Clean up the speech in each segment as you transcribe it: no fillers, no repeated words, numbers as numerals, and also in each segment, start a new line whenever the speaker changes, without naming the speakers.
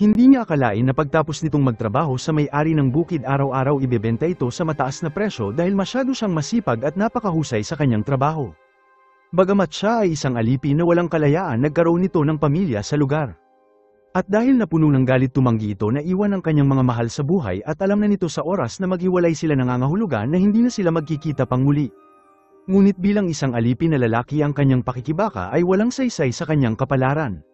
Hindi niya akalain na pagtapos nitong magtrabaho sa may-ari ng bukid araw-araw ibebenta ito sa mataas na presyo dahil masyado siyang masipag at napakahusay sa kanyang trabaho. Bagamat siya ay isang alipin na walang kalayaan, nagkaroon nito ng pamilya sa lugar. At dahil napuno ng galit, tumanggi ito na iwan ang kanyang mga mahal sa buhay at alam na nito sa oras na maghiwalay sila nangangahulugan na hindi na sila magkikita pang muli. Ngunit bilang isang alipin na lalaki, ang kanyang pakikibaka ay walang saysay sa kanyang kapalaran.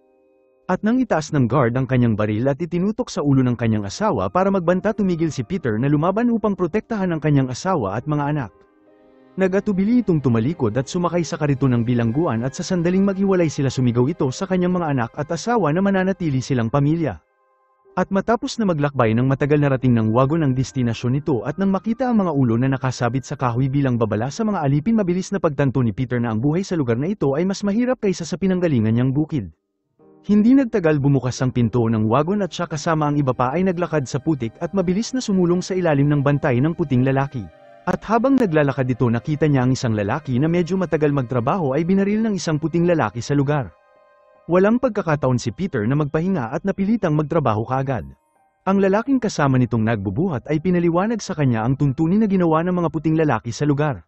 At nang itaas ng guard ang kanyang baril at itinutok sa ulo ng kanyang asawa para magbanta, tumigil si Peter na lumaban upang protektahan ang kanyang asawa at mga anak. Nag-atubili itong tumalikod at sumakay sa kariton ng bilangguan at sa sandaling maghiwalay sila, sumigaw ito sa kanyang mga anak at asawa na mananatili silang pamilya. At matapos na maglakbay ng matagal, narating ng wagon ang destinasyon nito at nang makita ang mga ulo na nakasabit sa kahoy bilang babala sa mga alipin, mabilis na pagtanto ni Peter na ang buhay sa lugar na ito ay mas mahirap kaysa sa pinanggalingan niyang bukid. Hindi nagtagal, bumukas ang pinto ng wagon at siya kasama ang iba pa ay naglakad sa putik at mabilis na sumulong sa ilalim ng bantay ng puting lalaki. At habang naglalakad ito, nakita niya ang isang lalaki na medyo matagal magtrabaho ay binaril ng isang puting lalaki sa lugar. Walang pagkakataon si Peter na magpahinga at napilitang magtrabaho kaagad. Ang lalaking kasama nitong nagbubuhat ay pinaliwanag sa kanya ang tuntunin na ginawa ng mga puting lalaki sa lugar.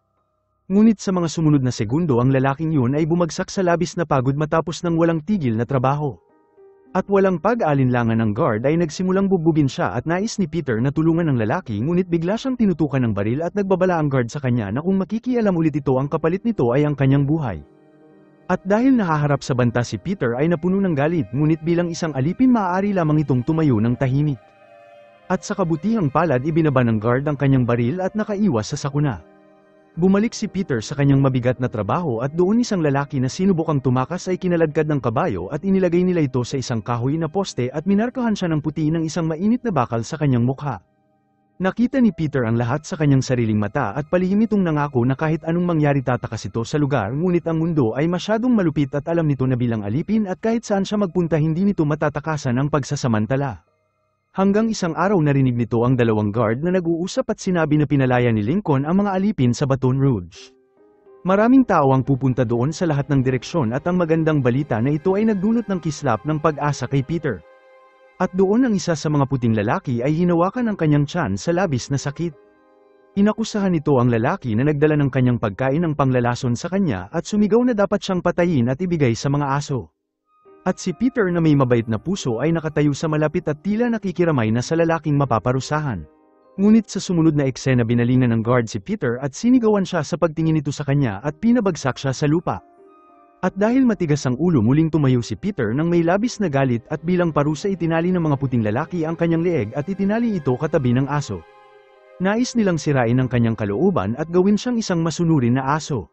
Ngunit sa mga sumunod na segundo, ang lalaking yun ay bumagsak sa labis na pagod matapos ng walang tigil na trabaho. At walang pag-aalinlangan ng guard ay nagsimulang bugbugin siya at nais ni Peter na tulungan ng lalaki, ngunit bigla siyang tinutukan ng baril at nagbabala ang guard sa kanya na kung makikialam ulit ito, ang kapalit nito ay ang kanyang buhay. At dahil nahaharap sa banta si Peter ay napuno ng galit, ngunit bilang isang alipin maaari lamang itong tumayo ng tahimik. At sa kabutihang palad, ibinaba ng guard ang kanyang baril at nakaiwas sa sakuna. Bumalik si Peter sa kanyang mabigat na trabaho at doon isang lalaki na sinubukang tumakas ay kinaladkad ng kabayo at inilagay nila ito sa isang kahoy na poste at minarkahan siya ng puti ng isang mainit na bakal sa kanyang mukha. Nakita ni Peter ang lahat sa kanyang sariling mata at palihim itong nangako na kahit anong mangyari tatakas ito sa lugar, ngunit ang mundo ay masyadong malupit at alam nito na bilang alipin at kahit saan siya magpunta hindi nito matatakasan ang pagsasamantala. Hanggang isang araw narinig nito ang dalawang guard na nag-uusap at sinabi na pinalaya ni Lincoln ang mga alipin sa Baton Rouge. Maraming tao ang pupunta doon sa lahat ng direksyon at ang magandang balita na ito ay nagdulot ng kislap ng pag-asa kay Peter. At doon ang isa sa mga puting lalaki ay hinawakan ang kanyang tiyan sa labis na sakit. Inakusahan nito ang lalaki na nagdala ng kanyang pagkain ng panglalason sa kanya at sumigaw na dapat siyang patayin at ibigay sa mga aso. At si Peter na may mabait na puso ay nakatayo sa malapit at tila nakikiramay na sa lalaking mapaparusahan. Ngunit sa sumunod na eksena, binalingan ng guard si Peter at sinigawan siya sa pagtingin nito sa kanya at pinabagsak siya sa lupa. At dahil matigas ang ulo, muling tumayo si Peter nang may labis na galit at bilang parusa itinali ng mga puting lalaki ang kanyang leeg at itinali ito katabi ng aso. Nais nilang sirain ang kanyang kalooban at gawin siyang isang masunurin na aso.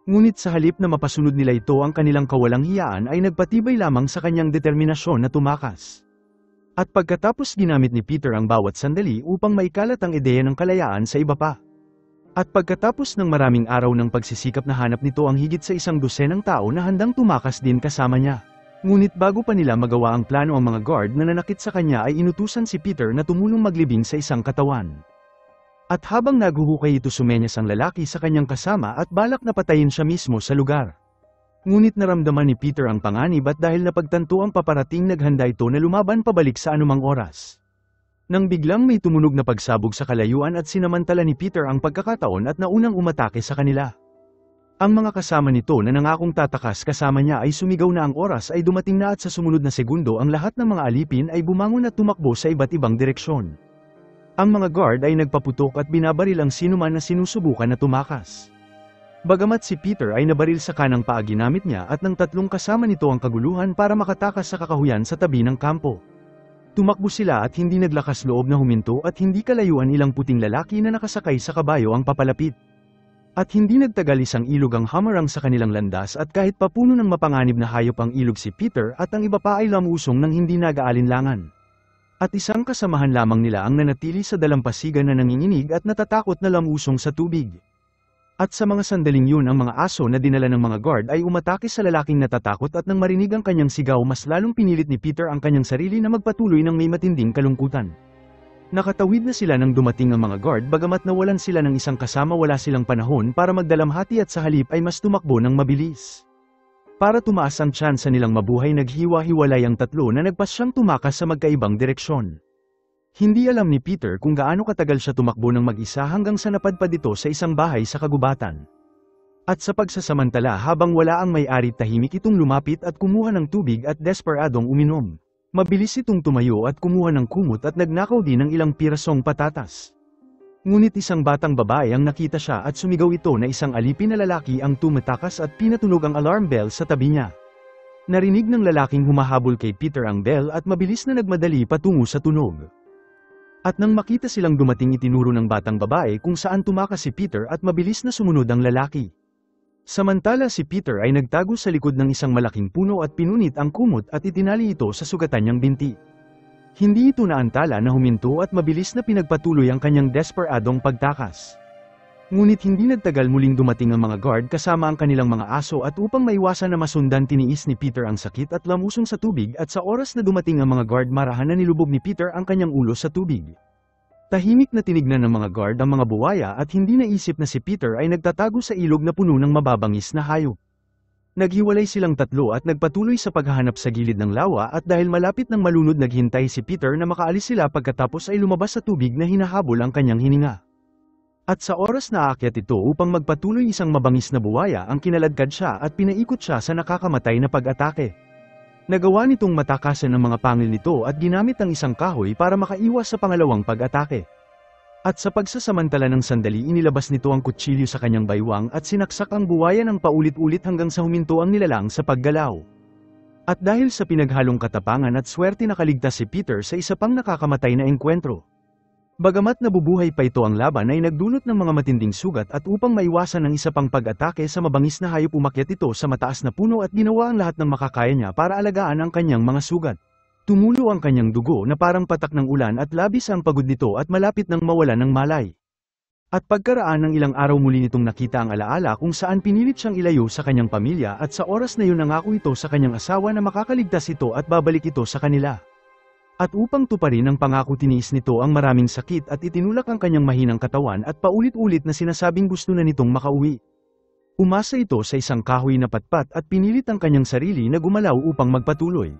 Ngunit sa halip na mapasunod nila ito ang kanilang kawalang hiyaan ay nagpatibay lamang sa kanyang determinasyon na tumakas. At pagkatapos ginamit ni Peter ang bawat sandali upang maikalat ang ideya ng kalayaan sa iba pa. At pagkatapos ng maraming araw ng pagsisikap, nahanap nito ang higit sa 100 tao na handang tumakas din kasama niya. Ngunit bago pa nila magawa ang plano, ang mga guard na nanakit sa kanya ay inutusan si Peter na tumulong maglibing sa isang katawan. At habang naghuhukay ito, sumenyas ang lalaki sa kanyang kasama at balak na patayin siya mismo sa lugar. Ngunit naramdaman ni Peter ang panganib at dahil napagtanto ang paparating, naghanda ito na lumaban pabalik sa anumang oras. Nang biglang may tumunog na pagsabog sa kalayuan at sinamantala ni Peter ang pagkakataon at naunang umatake sa kanila. Ang mga kasama nito na nangakong tatakas kasama niya ay sumigaw na ang oras ay dumating na at sa sumunod na segundo ang lahat ng mga alipin ay bumangon at tumakbo sa iba't ibang direksyon. Ang mga guard ay nagpaputok at binabaril ang sinuman na sinusubukan na tumakas. Bagamat si Peter ay nabaril sa kanang paa, ginamit niya at ng tatlong kasama nito ang kaguluhan para makatakas sa kakahuyan sa tabi ng kampo. Tumakbo sila at hindi naglakas loob na huminto at hindi kalayuan ilang puting lalaki na nakasakay sa kabayo ang papalapit. At hindi nagtagal, isang ilog ang hamarang sa kanilang landas at kahit papuno ng mapanganib na hayop ang ilog, si Peter at ang iba pa ay lamusong ng hindi nag-aalinlangan. At isang kasamahan lamang nila ang nanatili sa dalampasigan na nanginginig at natatakot na lamusong sa tubig. At sa mga sandaling yun, ang mga aso na dinala ng mga guard ay umatake sa lalaking natatakot at nang marinig ang kanyang sigaw, mas lalong pinilit ni Peter ang kanyang sarili na magpatuloy ng may matinding kalungkutan. Nakatawid na sila nang dumating ang mga guard, bagamat nawalan sila ng isang kasama, wala silang panahon para magdalamhati at sa halip ay mas tumakbo ng mabilis. Para tumaas ang tsansa nilang mabuhay naghiwa-hiwalay ang tatlo na nagpasyang tumakas sa magkaibang direksyon. Hindi alam ni Peter kung gaano katagal siya tumakbo ng mag-isa hanggang sa napadpad ito sa isang bahay sa kagubatan. At sa pagsasamantala habang wala ang may-ari tahimik itong lumapit at kumuha ng tubig at desperadong uminom. Mabilis itong tumayo at kumuha ng kumot at nagnakaw din ng ilang pirasong patatas. Ngunit isang batang babae ang nakita siya at sumigaw ito na isang alipin na lalaki ang tumatakas at pinatunog ang alarm bell sa tabi niya. Narinig ng lalaking humahabol kay Peter ang bell at mabilis na nagmadali patungo sa tunog. At nang makita silang dumating itinuro ng batang babae kung saan tumakas si Peter at mabilis na sumunod ang lalaki. Samantala si Peter ay nagtago sa likod ng isang malaking puno at pinunit ang kumot at itinali ito sa sugatan niyang binti. Hindi ito naantala na huminto at mabilis na pinagpatuloy ang kanyang desperadong pagtakas. Ngunit hindi nagtagal muling dumating ang mga guard kasama ang kanilang mga aso at upang maiwasan na masundan tiniis ni Peter ang sakit at lamusong sa tubig at sa oras na dumating ang mga guard marahan na nilubog ni Peter ang kanyang ulo sa tubig. Tahimik na tinignan ng mga guard ang mga buwaya at hindi naisip na si Peter ay nagtatago sa ilog na puno ng mababangis na hayop. Naghiwalay silang tatlo at nagpatuloy sa paghahanap sa gilid ng lawa at dahil malapit ng malunod naghintay si Peter na makaalis sila pagkatapos ay lumabas sa tubig na hinahabol ang kanyang hininga. At sa oras na aakyat ito upang magpatuloy isang mabangis na buwaya ang kinaladkad siya at pinaikot siya sa nakakamatay na pag-atake. Nagawa nitong matakasan ang mga pangil nito at ginamit ang isang kahoy para makaiwas sa pangalawang pag-atake. At sa pagsasamantala ng sandali inilabas nito ang kutsilyo sa kanyang baywang at sinaksak ang buwaya ng paulit-ulit hanggang sa huminto ang nilalang sa paggalaw. At dahil sa pinaghalong katapangan at swerte nakaligtas si Peter sa isa pang nakakamatay na engkwentro. Bagamat nabubuhay pa ito ang laban ay nagdulot ng mga matinding sugat at upang maiwasan ang isa pang pag-atake sa mabangis na hayop umakyat ito sa mataas na puno at ginawa ang lahat ng makakaya niya para alagaan ang kanyang mga sugat. Tumulo ang kanyang dugo na parang patak ng ulan at labis ang pagod nito at malapit nang mawala ng malay. At pagkaraan ng ilang araw muli nitong nakita ang alaala kung saan pinilit siyang ilayo sa kanyang pamilya at sa oras na yun nangako ito sa kanyang asawa na makakaligtas ito at babalik ito sa kanila. At upang tuparin ang pangako tiniis nito ang maraming sakit at itinulak ang kanyang mahinang katawan at paulit-ulit na sinasabing gusto na nitong makauwi. Umasa ito sa isang kahoy na patpat at pinilit ang kanyang sarili na gumalaw upang magpatuloy.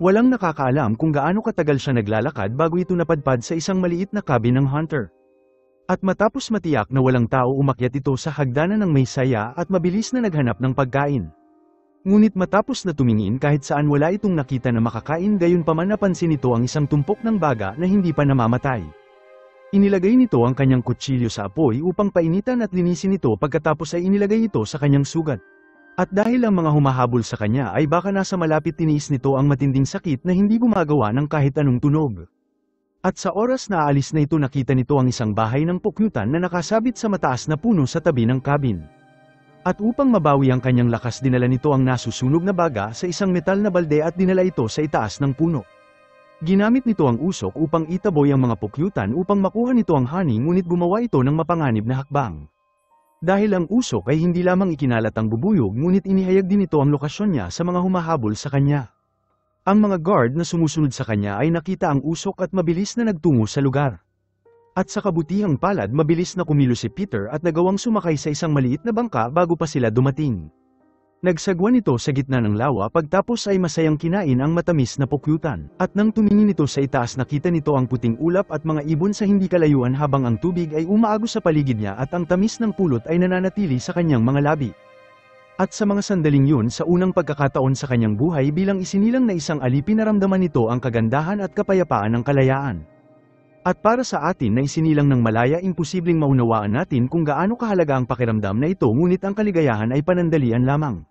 Walang nakakaalam kung gaano katagal siya naglalakad bago ito napadpad sa isang maliit na cabin ng hunter. At matapos matiyak na walang tao umakyat ito sa hagdanan ng may saya at mabilis na naghanap ng pagkain. Ngunit matapos na tumingin kahit saan wala itong nakita na makakain gayunpaman napansin nito ang isang tumpok ng baga na hindi pa namamatay. Inilagay nito ang kanyang kutsilyo sa apoy upang painitan at linisin ito pagkatapos ay inilagay ito sa kanyang sugat. At dahil ang mga humahabol sa kanya ay baka nasa malapit tiniis nito ang matinding sakit na hindi gumagawa ng kahit anong tunog. At sa oras na aalis na ito nakita nito ang isang bahay ng pukyutan na nakasabit sa mataas na puno sa tabi ng cabin. At upang mabawi ang kanyang lakas dinala nito ang nasusunog na baga sa isang metal na balde at dinala ito sa itaas ng puno. Ginamit nito ang usok upang itaboy ang mga pukyutan upang makuha nito ang honey ngunit gumawa ito ng mapanganib na hakbang. Dahil ang usok ay hindi lamang ikinalat ang bubuyog ngunit inihayag din ito ang lokasyon niya sa mga humahabol sa kanya. Ang mga guard na sumusunod sa kanya ay nakita ang usok at mabilis na nagtungo sa lugar. At sa kabutihang palad mabilis na kumilos si Peter at nagawang sumakay sa isang maliit na bangka bago pa sila dumating. Nagsagwan ito sa gitna ng lawa pagtapos ay masayang kinain ang matamis na pukyutan. At nang tumingin ito sa itaas nakita nito ang puting ulap at mga ibon sa hindi kalayuan habang ang tubig ay umaagos sa paligid niya at ang tamis ng pulot ay nananatili sa kanyang mga labi. At sa mga sandaling yun sa unang pagkakataon sa kanyang buhay bilang isinilang na isang alipin naramdaman nito ang kagandahan at kapayapaan ng kalayaan. At para sa atin na isinilang ng malaya imposibleng maunawaan natin kung gaano kahalaga ang pakiramdam na ito ngunit ang kaligayahan ay panandalian lamang.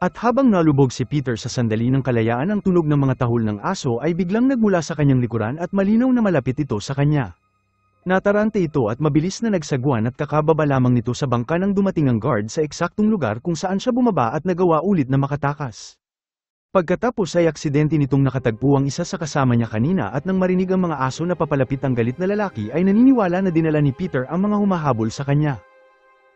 At habang nalubog si Peter sa sandali ng kalayaan ang tunog ng mga tahol ng aso ay biglang nagmula sa kanyang likuran at malinaw na malapit ito sa kanya. Natarante ito at mabilis na nagsagwan at kakababa lamang nito sa bangka nang dumating ang guard sa eksaktong lugar kung saan siya bumaba at nagawa ulit na makatakas. Pagkatapos ay aksidente nitong nakatagpo ang isa sa kasama niya kanina at nang marinig ang mga aso na papalapit ang galit na lalaki ay naniniwala na dinala ni Peter ang mga humahabol sa kanya.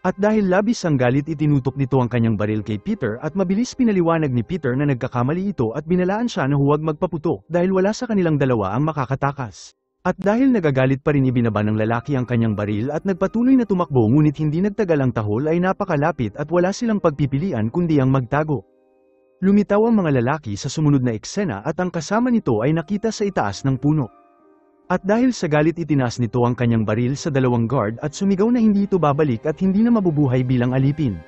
At dahil labis ang galit itinutok nito ang kanyang baril kay Peter at mabilis pinaliwanag ni Peter na nagkakamali ito at binalaan siya na huwag magpaputok dahil wala sa kanilang dalawa ang makakatakas. At dahil nagagalit pa rin ibinaba ng lalaki ang kanyang baril at nagpatuloy na tumakbo ngunit hindi nagtagal ang tahol ay napakalapit at wala silang pagpipilian kundi ang magtago. Lumitaw ang mga lalaki sa sumunod na eksena at ang kasama nito ay nakita sa itaas ng puno. At dahil sa galit itinaas nito ang kanyang baril sa dalawang guard at sumigaw na hindi ito babalik at hindi na mabubuhay bilang alipin.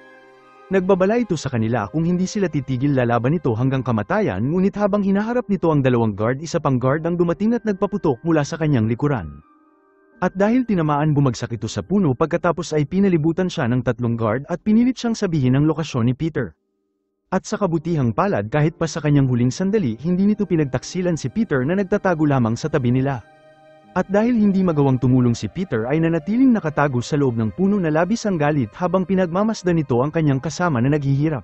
Nagbabala ito sa kanila kung hindi sila titigil lalaban nito hanggang kamatayan, ngunit habang hinaharap nito ang dalawang guard, isa pang guard ang dumating at nagpaputok mula sa kanyang likuran. At dahil tinamaan, bumagsak ito sa puno, pagkatapos ay pinalibutan siya ng 3 guard at pinilit siyang sabihin ang lokasyon ni Peter. At sa kabutihang palad, kahit pa sa kanyang huling sandali, hindi nito pinagtaksilan si Peter na nagtatago lamang sa tabi nila. At dahil hindi magawang tumulong si Peter, ay nanatiling nakatago sa loob ng puno na labis ang galit habang pinagmamasdan nito ang kanyang kasama na naghihirap.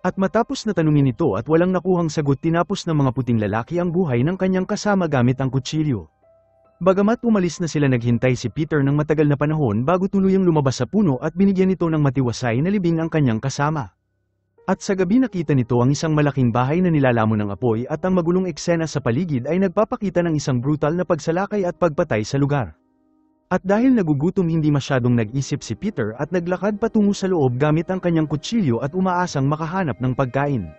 At matapos na tanungin ito at walang nakuhang sagot, tinapos ng mga puting lalaki ang buhay ng kanyang kasama gamit ang kutsilyo. Bagamat umalis na sila, naghintay si Peter ng matagal na panahon bago tuluyang lumabas sa puno at binigyan nito ng matiwasay na libing ang kanyang kasama. At sa gabi nakita nito ang isang malaking bahay na nilalamon ng apoy at ang magulong eksena sa paligid ay nagpapakita ng isang brutal na pagsalakay at pagpatay sa lugar. At dahil nagugutom, hindi masyadong nag-isip si Peter at naglakad patungo sa loob gamit ang kanyang kutsilyo at umaasang makahanap ng pagkain.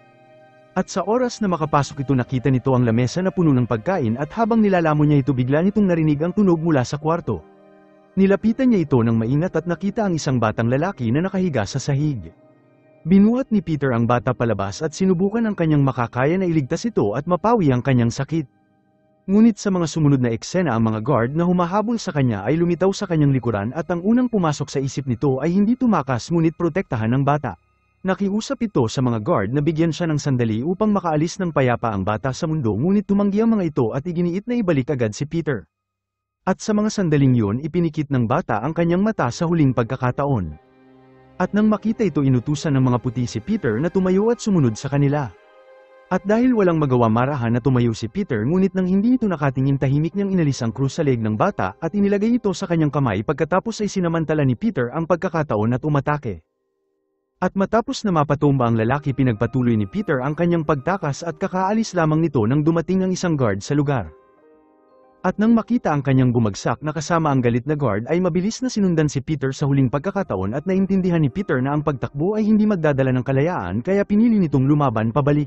At sa oras na makapasok ito, nakita nito ang lamesa na puno ng pagkain at habang nilalamon niya ito, bigla nitong narinig ang tunog mula sa kwarto. Nilapitan niya ito ng maingat at nakita ang isang batang lalaki na nakahiga sa sahig. Binuhat ni Peter ang bata palabas at sinubukan ang kanyang makakaya na iligtas ito at mapawi ang kanyang sakit. Ngunit sa mga sumunod na eksena, ang mga guard na humahabol sa kanya ay lumitaw sa kanyang likuran at ang unang pumasok sa isip nito ay hindi tumakas ngunit protektahan ng bata. Nakiusap ito sa mga guard na bigyan siya ng sandali upang makaalis ng payapa ang bata sa mundo, ngunit tumanggi ang mga ito at iginiit na ibalik agad si Peter. At sa mga sandaling yun, ipinikit ng bata ang kanyang mata sa huling pagkakataon. At nang makita ito, inutusan ng mga puti si Peter na tumayo at sumunod sa kanila. At dahil walang magawa, marahan na tumayo si Peter, ngunit nang hindi ito nakatingin, tahimik niyang inalis ang krus sa leeg ng bata at inilagay ito sa kanyang kamay. Pagkatapos ay sinamantala ni Peter ang pagkakataon at umatake. At matapos na mapatumba ang lalaki, pinagpatuloy ni Peter ang kanyang pagtakas at kakaalis lamang nito nang dumating ang isang guard sa lugar. At nang makita ang kanyang bumagsak na kasama ang galit na guard, ay mabilis na sinundan si Peter sa huling pagkakataon at naintindihan ni Peter na ang pagtakbo ay hindi magdadala ng kalayaan, kaya pinili nitong lumaban pabalik.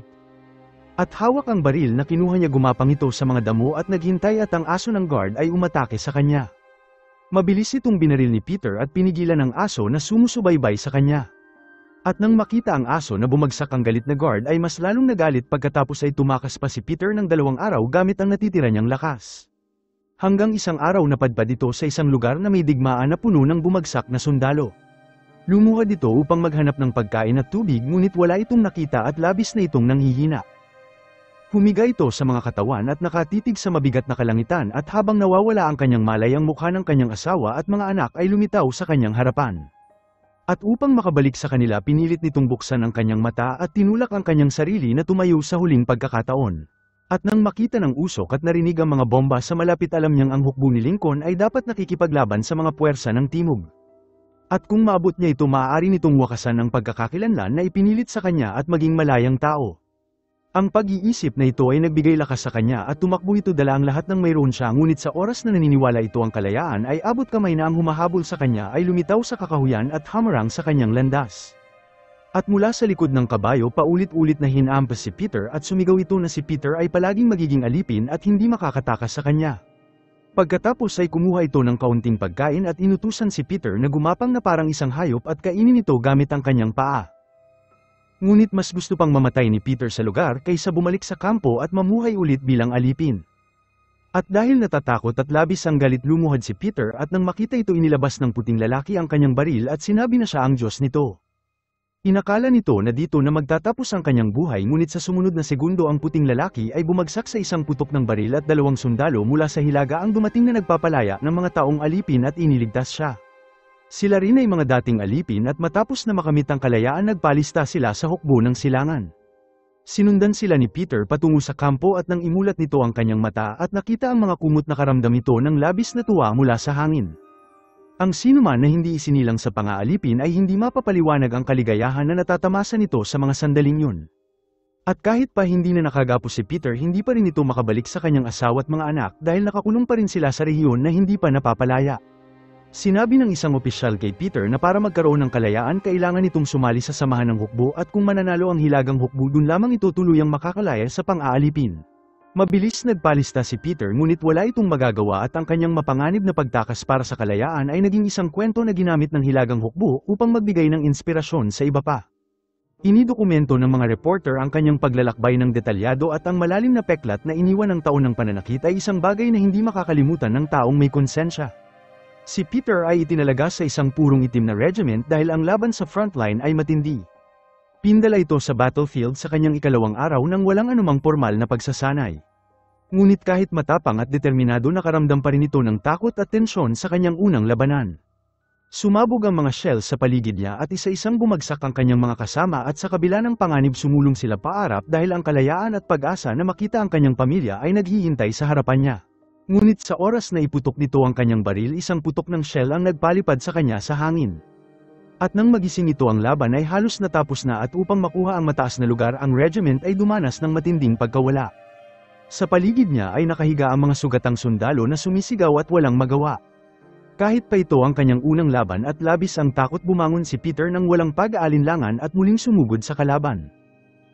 At hawak ang baril na kinuha niya, gumapang ito sa mga damo at naghintay at ang aso ng guard ay umatake sa kanya. Mabilis itong binaril ni Peter at pinigilan ang aso na sumusubaybay sa kanya. At nang makita ang aso na bumagsak ang galit na guard, ay mas lalong nagalit. Pagkatapos ay tumakas pa si Peter ng 2 araw gamit ang natitira niyang lakas. Hanggang isang araw napadpad ito sa isang lugar na may digmaan na puno ng bumagsak na sundalo. Lumuhad ito upang maghanap ng pagkain at tubig, ngunit wala itong nakita at labis na itong nanghihina. Humiga ito sa mga katawan at nakatitig sa mabigat na kalangitan, at habang nawawala ang kanyang malay, ang mukha ng kanyang asawa at mga anak ay lumitaw sa kanyang harapan. At upang makabalik sa kanila, pinilit nitong buksan ang kanyang mata at tinulak ang kanyang sarili na tumayo sa huling pagkakataon. At nang makita ng usok at narinig ang mga bomba sa malapit, alam niyang ang hukbo ni Lincoln ay dapat nakikipaglaban sa mga puwersa ng Timog. At kung maabot niya ito, maaari nitong wakasan ang pagkakakilanlan na ipinilit sa kanya at maging malayang tao. Ang pag-iisip na ito ay nagbigay lakas sa kanya at tumakbo ito dala ang lahat ng mayroon siya, ngunit sa oras na naniniwala ito ang kalayaan, ay abot kamay na ang humahabol sa kanya ay lumitaw sa kakahuyan at hamarang sa kanyang landas. At mula sa likod ng kabayo, paulit-ulit na hinampas si Peter at sumigaw ito na si Peter ay palaging magiging alipin at hindi makakatakas sa kanya. Pagkatapos ay kumuha ito ng kaunting pagkain at inutusan si Peter na gumapang na parang isang hayop at kainin ito gamit ang kanyang paa. Ngunit mas gusto pang mamatay ni Peter sa lugar kaysa bumalik sa kampo at mamuhay ulit bilang alipin. At dahil natatakot at labis ang galit, lumuhad si Peter at nang makita ito, inilabas ng puting lalaki ang kanyang baril at sinabi na siya ang Diyos nito. Inakala nito na dito na magtatapos ang kanyang buhay, ngunit sa sumunod na segundo ang puting lalaki ay bumagsak sa isang putok ng baril at 2 sundalo mula sa hilaga ang dumating na nagpapalaya ng mga taong alipin at iniligtas siya. Sila rin ay mga dating alipin at matapos na makamit ang kalayaan, nagpalista sila sa hukbo ng silangan. Sinundan sila ni Peter patungo sa kampo at nang imulat nito ang kanyang mata at nakita ang mga kumot, nakaramdam ito ng labis na tuwa mula sa hangin. Ang sinuman na hindi isinilang sa pangaalipin ay hindi mapapaliwanag ang kaligayahan na natatamasa nito sa mga sandaling yun. At kahit pa hindi na nakagapos si Peter, hindi pa rin ito makabalik sa kanyang asawa at mga anak dahil nakakulong pa rin sila sa rehiyon na hindi pa napapalaya. Sinabi ng isang opisyal kay Peter na para magkaroon ng kalayaan kailangan itong sumali sa samahan ng hukbo at kung mananalo ang hilagang hukbo dun lamang ito tuluyang makakalaya sa pang-aalipin. Mabilis nagpalista si Peter ngunit wala itong magagawa at ang kanyang mapanganib na pagtakas para sa kalayaan ay naging isang kwento na ginamit ng hilagang hukbo upang magbigay ng inspirasyon sa iba pa. Inidokumento ng mga reporter ang kanyang paglalakbay ng detalyado at ang malalim na peklat na iniwan ng taon ng pananakit ay isang bagay na hindi makakalimutan ng taong may konsensya. Si Peter ay itinalaga sa isang purong itim na regiment dahil ang laban sa frontline ay matindi. Pindala ito sa battlefield sa kanyang ikalawang araw nang walang anumang formal na pagsasanay. Ngunit kahit matapang at determinado nakaramdam pa rin ito ng takot at tensyon sa kanyang unang labanan. Sumabog ang mga shells sa paligid niya at isa-isang bumagsak ang kanyang mga kasama at sa kabila ng panganib sumulong sila paarap dahil ang kalayaan at pag-asa na makita ang kanyang pamilya ay naghihintay sa harapan niya. Ngunit sa oras na iputok nito ang kanyang baril isang putok ng shell ang nagpalipad sa kanya sa hangin. At nang magising ito ang laban ay halos natapos na at upang makuha ang mataas na lugar ang regiment ay dumanas ng matinding pagkawala. Sa paligid niya ay nakahiga ang mga sugatang sundalo na sumisigaw at walang magawa. Kahit pa ito ang kanyang unang laban at labis ang takot bumangon si Peter nang walang pag-aalinlangan at muling sumugod sa kalaban.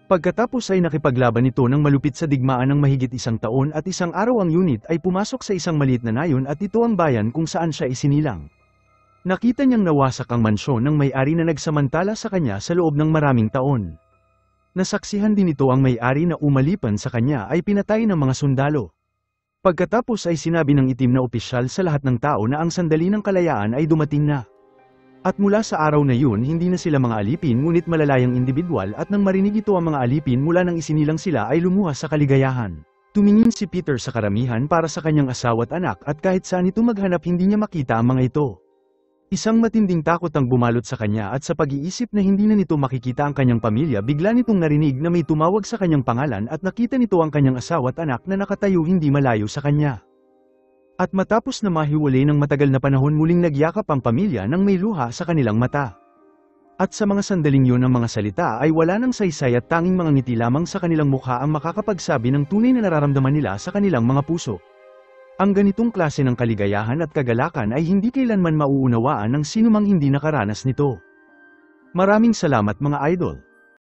Pagkatapos ay nakipaglaban ito ng malupit sa digmaan ng mahigit isang taon at isang araw ang unit ay pumasok sa isang maliit na nayon at ito ang bayan kung saan siya isinilang. Nakita niyang nawasak ang mansyon ng may-ari na nagsamantala sa kanya sa loob ng maraming taon. Nasaksihan din ito ang may-ari na umalipan sa kanya ay pinatay ng mga sundalo. Pagkatapos ay sinabi ng itim na opisyal sa lahat ng tao na ang sandali ng kalayaan ay dumating na. At mula sa araw na yun hindi na sila mga alipin ngunit malalayang individual at nang marinig ito ang mga alipin mula nang isinilang sila ay lumuha sa kaligayahan. Tumingin si Peter sa karamihan para sa kanyang asawa at anak at kahit saan ito maghanap hindi niya makita ang mga ito. Isang matinding takot ang bumalot sa kanya at sa pag-iisip na hindi na nito makikita ang kanyang pamilya bigla nitong narinig na may tumawag sa kanyang pangalan at nakita nito ang kanyang asawa at anak na nakatayo hindi malayo sa kanya. At matapos na mahiwalay ng matagal na panahon muling nagyakap ang pamilya nang may luha sa kanilang mata. At sa mga sandaling yun ang mga salita ay wala nang saysay at tanging mga ngiti lamang sa kanilang mukha ang makakapagsabi ng tunay na nararamdaman nila sa kanilang mga puso. Ang ganitong klase ng kaligayahan at kagalakan ay hindi kailanman mauunawaan ng sinumang hindi nakaranas nito. Maraming salamat mga idol.